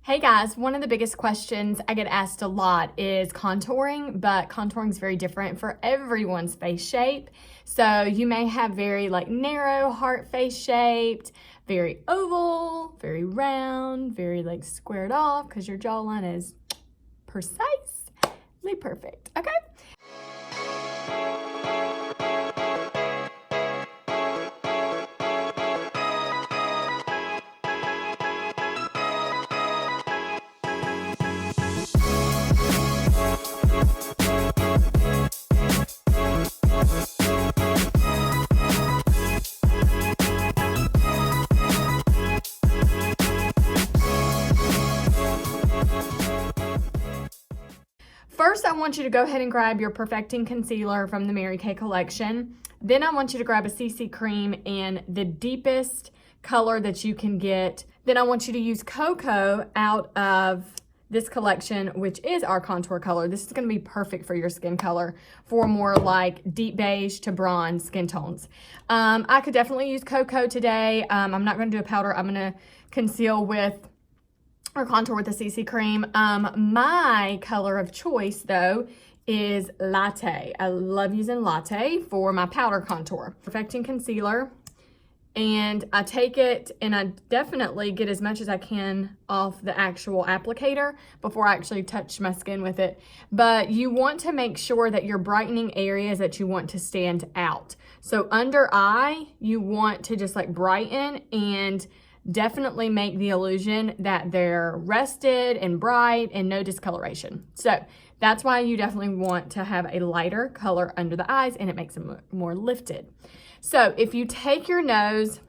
Hey guys, one of the biggest questions I get asked a lot is contouring, but contouring is very different for everyone's face shape. So you may have very narrow heart face shaped, very oval, very round, very squared off because your jawline is precisely perfect, okay? First, I want you to go ahead and grab your Perfecting Concealer from the Mary Kay collection. Then I want you to grab a CC cream in the deepest color that you can get. Then I want you to use Cocoa out of this collection, which is our contour color. This is gonna be perfect for your skin color for more deep beige to bronze skin tones. I could definitely use Cocoa today. I'm not gonna do a powder. I'm gonna conceal with or contour with the CC cream. My color of choice though is Latte. I love using Latte for my powder contour. Perfecting Concealer, and I take it and I definitely get as much as I can off the actual applicator before I actually touch my skin with it. But you want to make sure that you're brightening areas that you want to stand out. So under eye, you want to just brighten and definitely make the illusion that they're rested and bright and no discoloration. So that's why you definitely want to have a lighter color under the eyes, and it makes them more lifted. So if you take your nose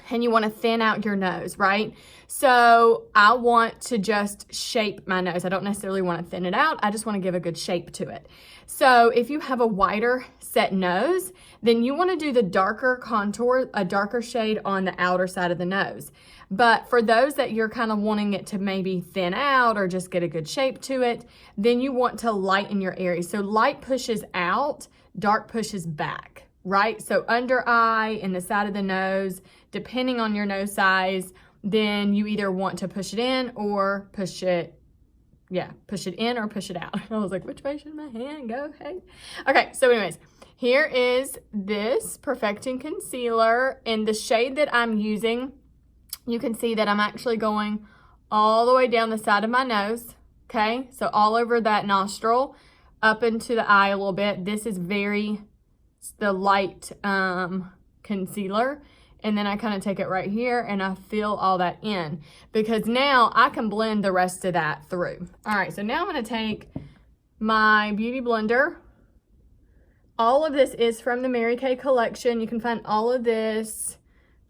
and you want to thin out your nose, right? So I want to just shape my nose. I don't necessarily want to thin it out. I just want to give a good shape to it. So if you have a wider set nose, then you want to do the darker contour, a darker shade on the outer side of the nose. But for those that you're kind of wanting it to maybe thin out or just get a good shape to it, then you want to lighten your area. So light pushes out, dark pushes back, right? So under eye and the side of the nose, depending on your nose size, then you either want to push it in or push it in or push it out. I was like, which way should my hand go? Hey. Okay, so anyways, here is this Perfecting Concealer, and the shade that I'm using, you can see that I'm actually going all the way down the side of my nose, okay? So all over that nostril, up into the eye a little bit. This is the light concealer. And then I kind of take it right here and I fill all that in, because now I can blend the rest of that through. All right, so now I'm gonna take my Beauty Blender. All of this is from the Mary Kay collection. You can find all of this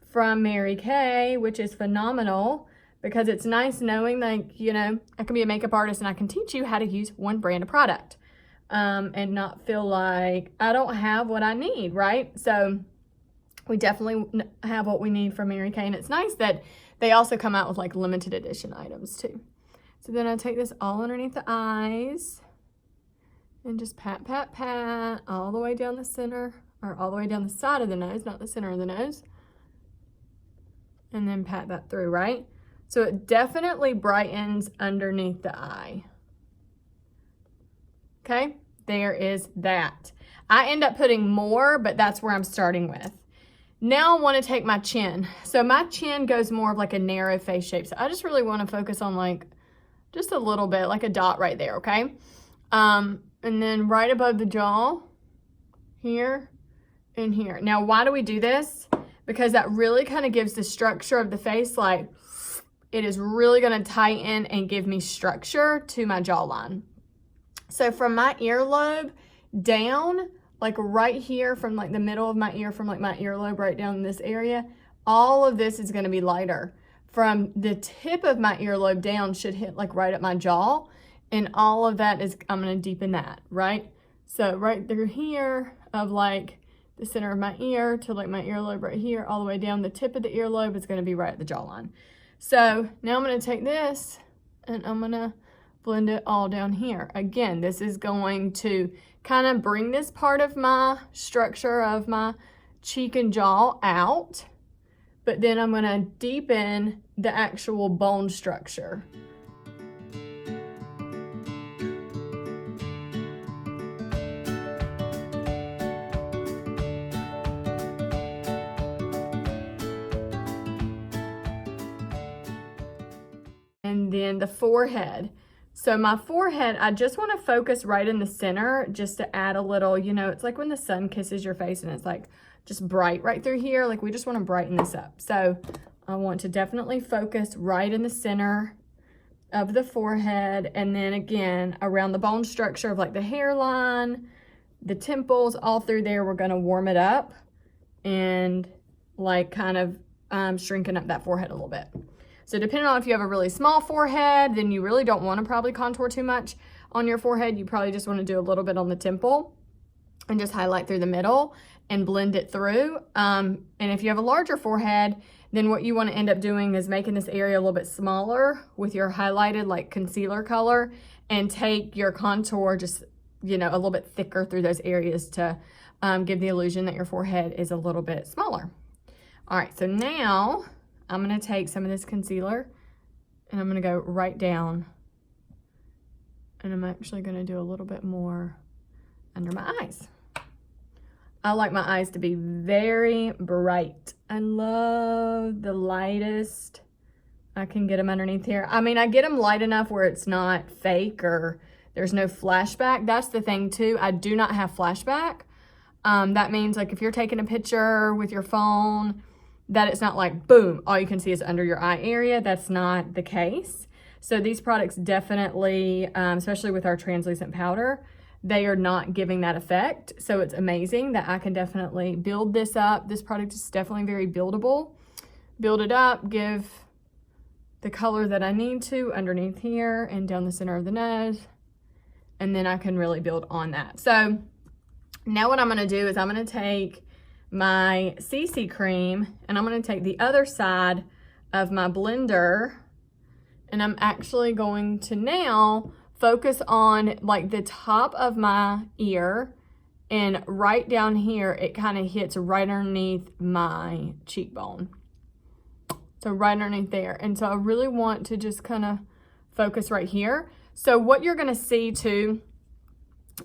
from Mary Kay, which is phenomenal because it's nice knowing I can be a makeup artist and I can teach you how to use one brand of product and not feel like I don't have what I need, right? So we definitely have what we need from Mary Kay, and it's nice that they also come out with limited edition items too. So then I take this all underneath the eyes and just pat, pat, pat all the way down the center, or all the way down the side of the nose, not the center of the nose. And then pat that through, right? So it definitely brightens underneath the eye. Okay, there is that. I end up putting more, but that's where I'm starting with. Now I want to take my chin. So my chin goes more of a narrow face shape. So I just really want to focus on just a little bit, like a dot right there, okay? And then right above the jaw, here and here. Now, why do we do this? Because that really kind of gives the structure of the face, it is really going to tighten and give me structure to my jawline. So from my earlobe down, right here from the middle of my ear, from my earlobe right down in this area, all of this is going to be lighter. From the tip of my earlobe down should hit right at my jaw, and all of that is, I'm going to deepen that, right? So right through here of the center of my ear to my earlobe right here, all the way down the tip of the earlobe is going to be right at the jawline. So now I'm going to take this and I'm going to blend it all down here. Again, this is going to kind of bring this part of my structure of my cheek and jaw out, but then I'm gonna deepen the actual bone structure. And then the forehead. So my forehead, I just want to focus right in the center just to add a little, you know, it's like when the sun kisses your face and it's like just bright right through here. Like we just want to brighten this up. So I want to definitely focus right in the center of the forehead. And then again, around the bone structure of like the hairline, the temples, all through there, we're going to warm it up and like kind of shrinking up that forehead a little bit. So depending on if you have a really small forehead, then you really don't want to probably contour too much on your forehead. You probably just want to do a little bit on the temple and just highlight through the middle and blend it through. And if you have a larger forehead, then what you want to end up doing is making this area a little bit smaller with your highlighted like concealer color and take your contour just, you know, a little bit thicker through those areas to give the illusion that your forehead is a little bit smaller. All right, so now I'm gonna take some of this concealer and I'm gonna go right down, and I'm actually gonna do a little bit more under my eyes. I like my eyes to be very bright. I love the lightest I can get them underneath here. I mean, I get them light enough where it's not fake or there's no flashback. That's the thing too, I do not have flashback. That means like if you're taking a picture with your phone, that it's not like, boom, all you can see is under your eye area. That's not the case. So these products definitely, especially with our translucent powder, they are not giving that effect. So it's amazing that I can definitely build this up. This product is definitely very buildable. Build it up, give the color that I need to underneath here and down the center of the nose. And then I can really build on that. So now what I'm gonna do is I'm gonna take my CC cream and I'm going to take the other side of my blender, and I'm actually going to now focus on like the top of my ear, and right down here it kind of hits right underneath my cheekbone, so right underneath there. And so I really want to just kind of focus right here. So what you're going to see too,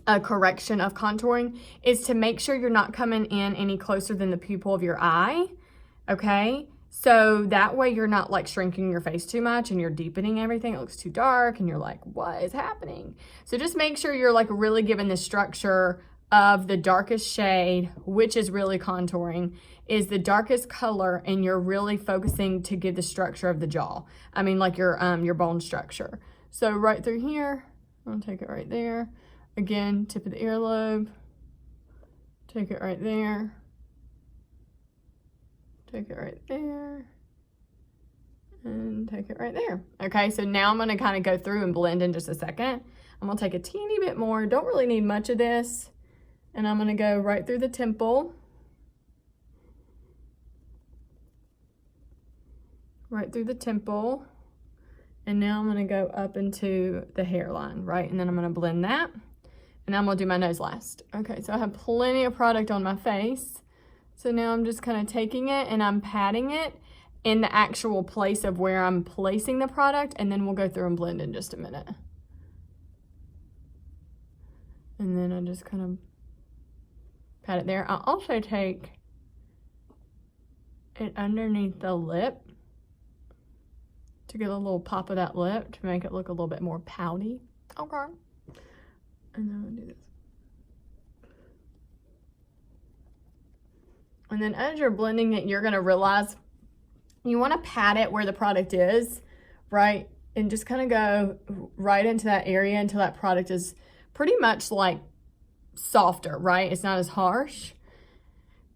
a correction of contouring, is to make sure you're not coming in any closer than the pupil of your eye, okay? So that way you're not like shrinking your face too much and you're deepening everything. It looks too dark and you're like, what is happening? So just make sure you're like really giving the structure of the darkest shade, which is really contouring, is the darkest color, and you're really focusing to give the structure of the jaw. I mean like your bone structure. So right through here, I'll take it right there. Again, tip of the earlobe, take it right there, take it right there, and take it right there. Okay, so now I'm gonna kind of go through and blend in just a second. I'm gonna take a teeny bit more, don't really need much of this, and I'm gonna go right through the temple, right through the temple, and now I'm gonna go up into the hairline, right? And then I'm gonna blend that. And I'm gonna do my nose last. Okay, so I have plenty of product on my face. So now I'm just kind of taking it and I'm patting it in the actual place of where I'm placing the product, and then we'll go through and blend in just a minute. And then I just kind of pat it there. I'll also take it underneath the lip to get a little pop of that lip to make it look a little bit more pouty. Okay. And then I'll do this. And then as you're blending it, you're gonna realize you wanna pat it where the product is, right? And just kind of go right into that area until that product is pretty much like softer, right? It's not as harsh.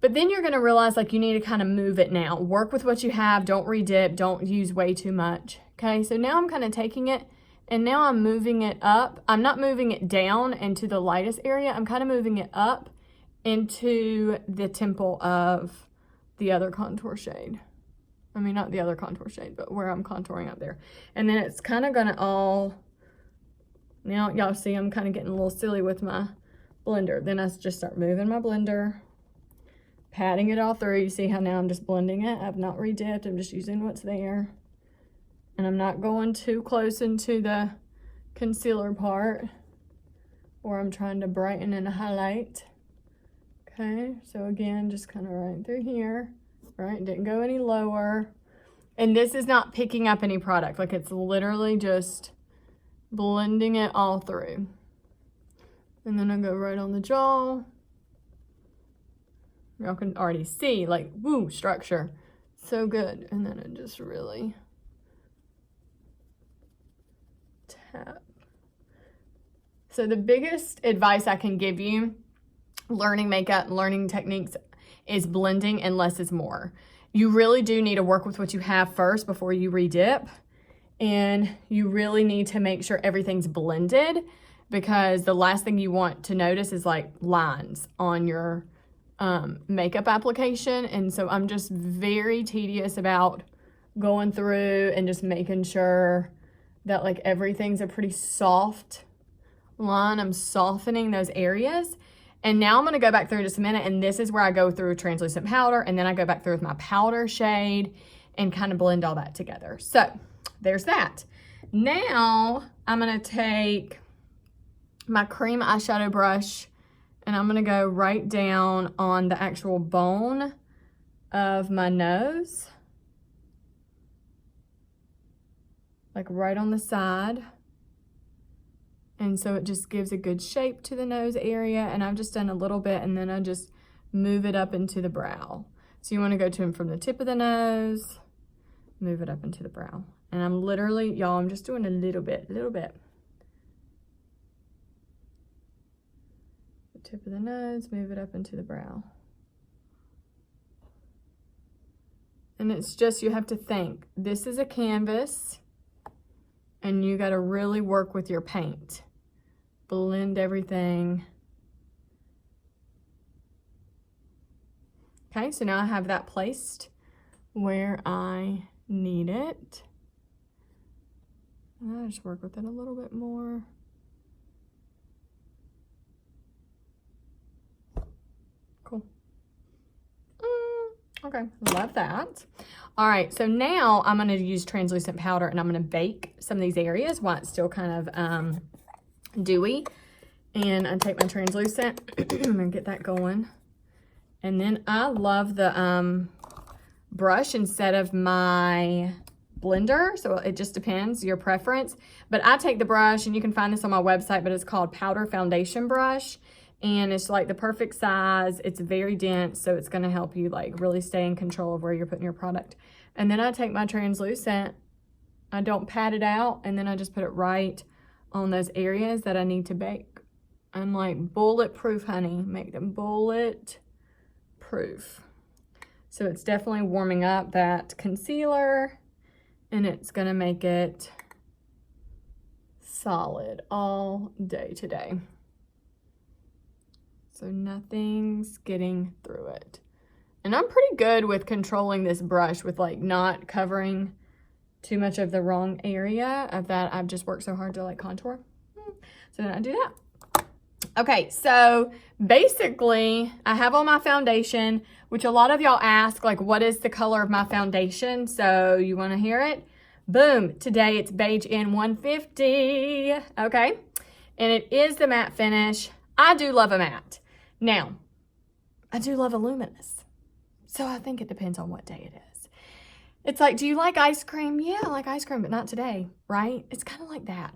But then you're gonna realize like you need to kind of move it now. Work with what you have, don't redip, don't use way too much, okay? So now I'm kind of taking it and now I'm moving it up. I'm not moving it down into the lightest area. I'm kind of moving it up into the temple of the other contour shade. I mean, not the other contour shade, but where I'm contouring up there. And then it's kind of gonna all, now y'all see I'm kind of getting a little silly with my blender. Then I just start moving my blender patting it all through. You see how now I'm just blending it? I've not redipped. I'm just using what's there. And I'm not going too close into the concealer part, or I'm trying to brighten and highlight. Okay, so again, just kind of right through here, right? Didn't go any lower. And this is not picking up any product. Like, it's literally just blending it all through. And then I go right on the jaw. Y'all can already see, like, woo, structure. So good. And then it just really tap. So the biggest advice I can give you, learning makeup and learning techniques, is blending, and less is more. You really do need to work with what you have first before you redip. And you really need to make sure everything's blended, because the last thing you want to notice is like lines on your makeup application. And so I'm just very tedious about going through and just making sure that like everything's a pretty soft line. I'm softening those areas. And now I'm going to go back through in just a minute, and this is where I go through translucent powder, and then I go back through with my powder shade and kind of blend all that together. So there's that. Now I'm going to take my cream eyeshadow brush, and I'm going to go right down on the actual bone of my nose, like right on the side. And so it just gives a good shape to the nose area. And I've just done a little bit, and then I just move it up into the brow. So you want to go to them from the tip of the nose, move it up into the brow. And I'm literally, y'all, I'm just doing a little bit. The tip of the nose, move it up into the brow. And it's just, you have to think, this is a canvas, and you got to really work with your paint. Blend everything. Okay, so now I have that placed where I need it. And I just work with it a little bit more. Cool. Okay, love that. All right, so now I'm going to use translucent powder, and I'm going to bake some of these areas while it's still kind of dewy. And I take my translucent, I'm going to get that going. And then I love the brush instead of my blender, so it just depends, your preference. But I take the brush, and you can find this on my website, but it's called Powder Foundation Brush. And it's like the perfect size. It's very dense, so it's going to help you like really stay in control of where you're putting your product. And then I take my translucent, I don't pat it out, and then I just put it right on those areas that I need to bake. I'm like bulletproof, honey. Make them bulletproof. So it's definitely warming up that concealer, and it's going to make it solid all day today. So nothing's getting through it. And I'm pretty good with controlling this brush with like not covering too much of the wrong area of that I've just worked so hard to like contour. So then I do that. Okay, so basically I have on my foundation, which a lot of y'all ask, like, what is the color of my foundation? So you want to hear it? Boom, today it's Beige N150, okay? And it is the matte finish. I do love a matte. Now, I do love a luminous. So I think it depends on what day it is. It's like, do you like ice cream? Yeah, I like ice cream, but not today, right? It's kind of like that.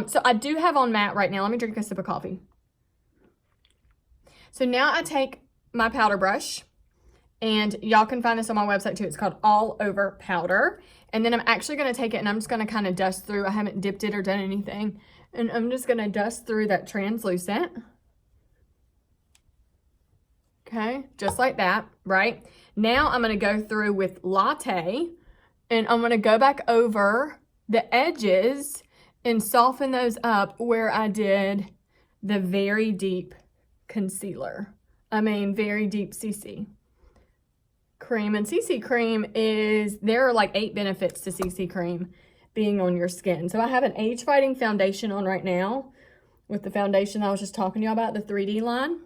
So I do have on matte right now. Let me drink a sip of coffee. So now I take my powder brush, and y'all can find this on my website too. It's called All Over Powder. And then I'm actually going to take it, and I'm just going to kind of dust through. I haven't dipped it or done anything. And I'm just going to dust through that translucent. Okay, just like that, right? Now I'm going to go through with Latte, and I'm going to go back over the edges and soften those up where I did the very deep concealer. I mean, very deep CC cream. And CC cream there are like 8 benefits to CC cream being on your skin. So I have an age-fighting foundation on right now with the foundation I was just talking to y'all about, the 3D line.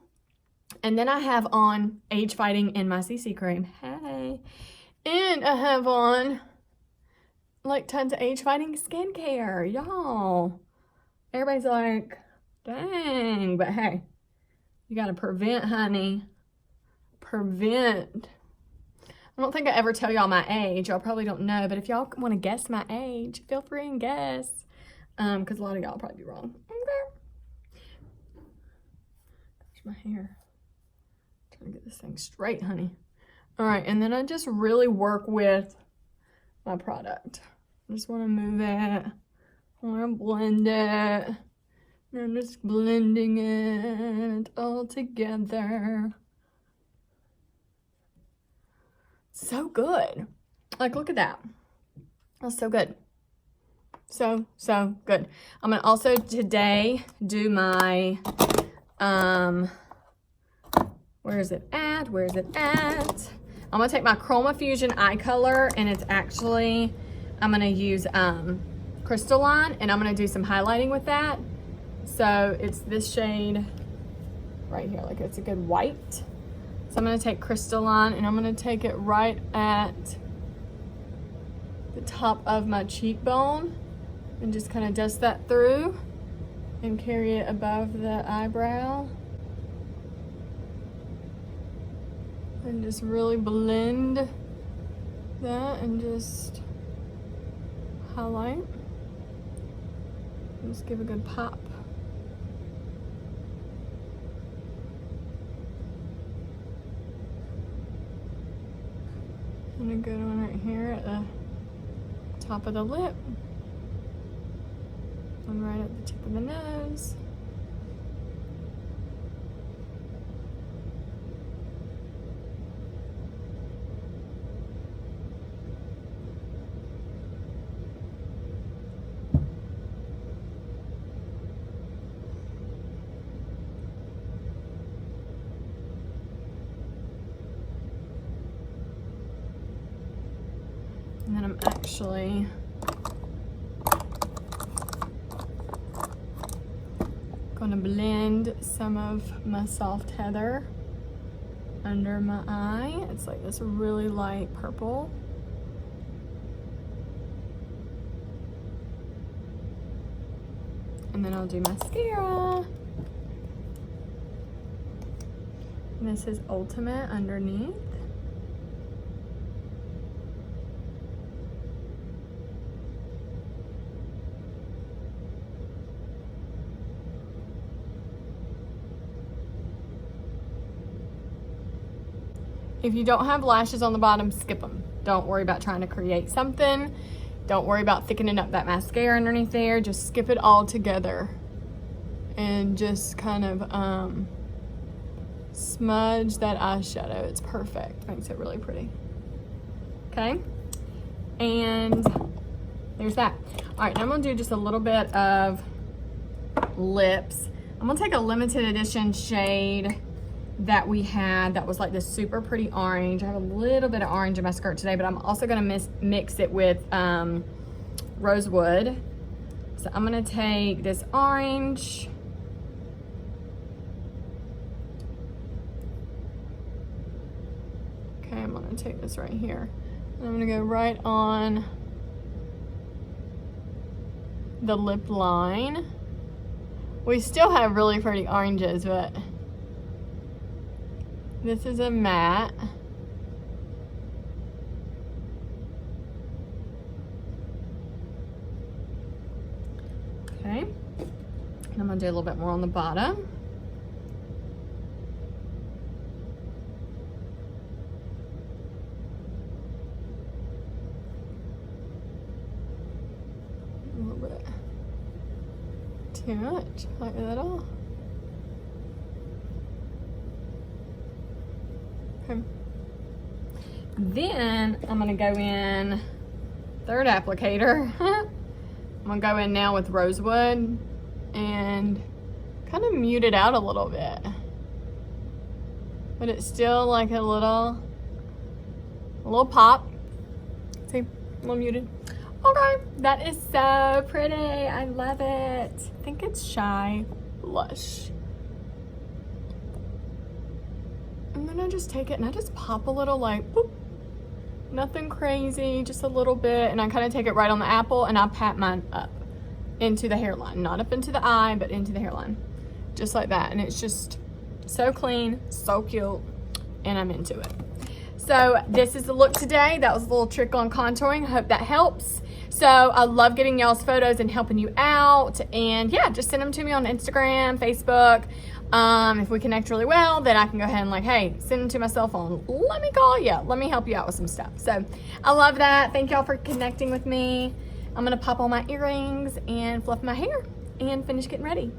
And then I have on Age Fighting in my CC cream. Hey. And I have on like tons of Age Fighting skincare, y'all. Everybody's like, dang, but hey, you gotta prevent, honey. Prevent. I don't think I ever tell y'all my age. Y'all probably don't know, but if y'all want to guess my age, feel free and guess. Because a lot of y'all probably be wrong. Okay. Gosh, my hair. Trying to get this thing straight, honey. All right, and then I just really work with my product. I just want to move it. I want to blend it. And I'm just blending it all together. So good. Like, look at that. That's so good. So good. I'm gonna also today do my, where is it at? I'm gonna take my Chroma Fusion eye color, and it's actually, I'm gonna use Crystalline, and I'm gonna do some highlighting with that. So it's this shade right here, like it's a good white. So I'm gonna take Crystalline, and I'm gonna take it right at the top of my cheekbone and just kind of dust that through and carry it above the eyebrow. And just really blend that and just highlight. Just give a good pop. And a good one right here at the top of the lip. And right at the tip of the nose. And then I'm actually gonna blend some of my soft heather under my eye. It's like this really light purple. And then I'll do mascara. And this is Ultimate underneath. If you don't have lashes on the bottom, skip them. Don't worry about trying to create something. Don't worry about thickening up that mascara underneath there. Just skip it all together. And just kind of smudge that eyeshadow. It's perfect. Makes it really pretty. Okay? And there's that. All right, now I'm gonna do just a little bit of lips. I'm gonna take a limited edition shade that we had that was like this super pretty orange. I have a little bit of orange in my skirt today, but I'm also gonna mix it with rosewood. So I'm gonna take this orange. Okay, I'm gonna take this right here. And I'm gonna go right on the lip line. We still have really pretty oranges, but this is a matte. Okay. And I'm gonna do a little bit more on the bottom. A little bit too much, like that all. Okay. Then I'm gonna go in, third applicator. I'm gonna go in now with rosewood and kind of mute it out a little bit. But it's still like a little pop. See, a little muted. Okay, that is so pretty. I love it. I think it's Shy Blush. And then I just take it and I just pop a little like, boop. Nothing crazy, just a little bit. And I kind of take it right on the apple and I pat mine up into the hairline. Not up into the eye, but into the hairline. Just like that. And it's just so clean, so cute, and I'm into it. So this is the look today. That was a little trick on contouring. I hope that helps. So I love getting y'all's photos and helping you out. And yeah, just send them to me on Instagram, Facebook. If we connect really well, then I can go ahead and like, hey, send them to my cell phone. Let me call you. Let me help you out with some stuff. So I love that. Thank y'all for connecting with me. I'm gonna pop on my earrings and fluff my hair and finish getting ready.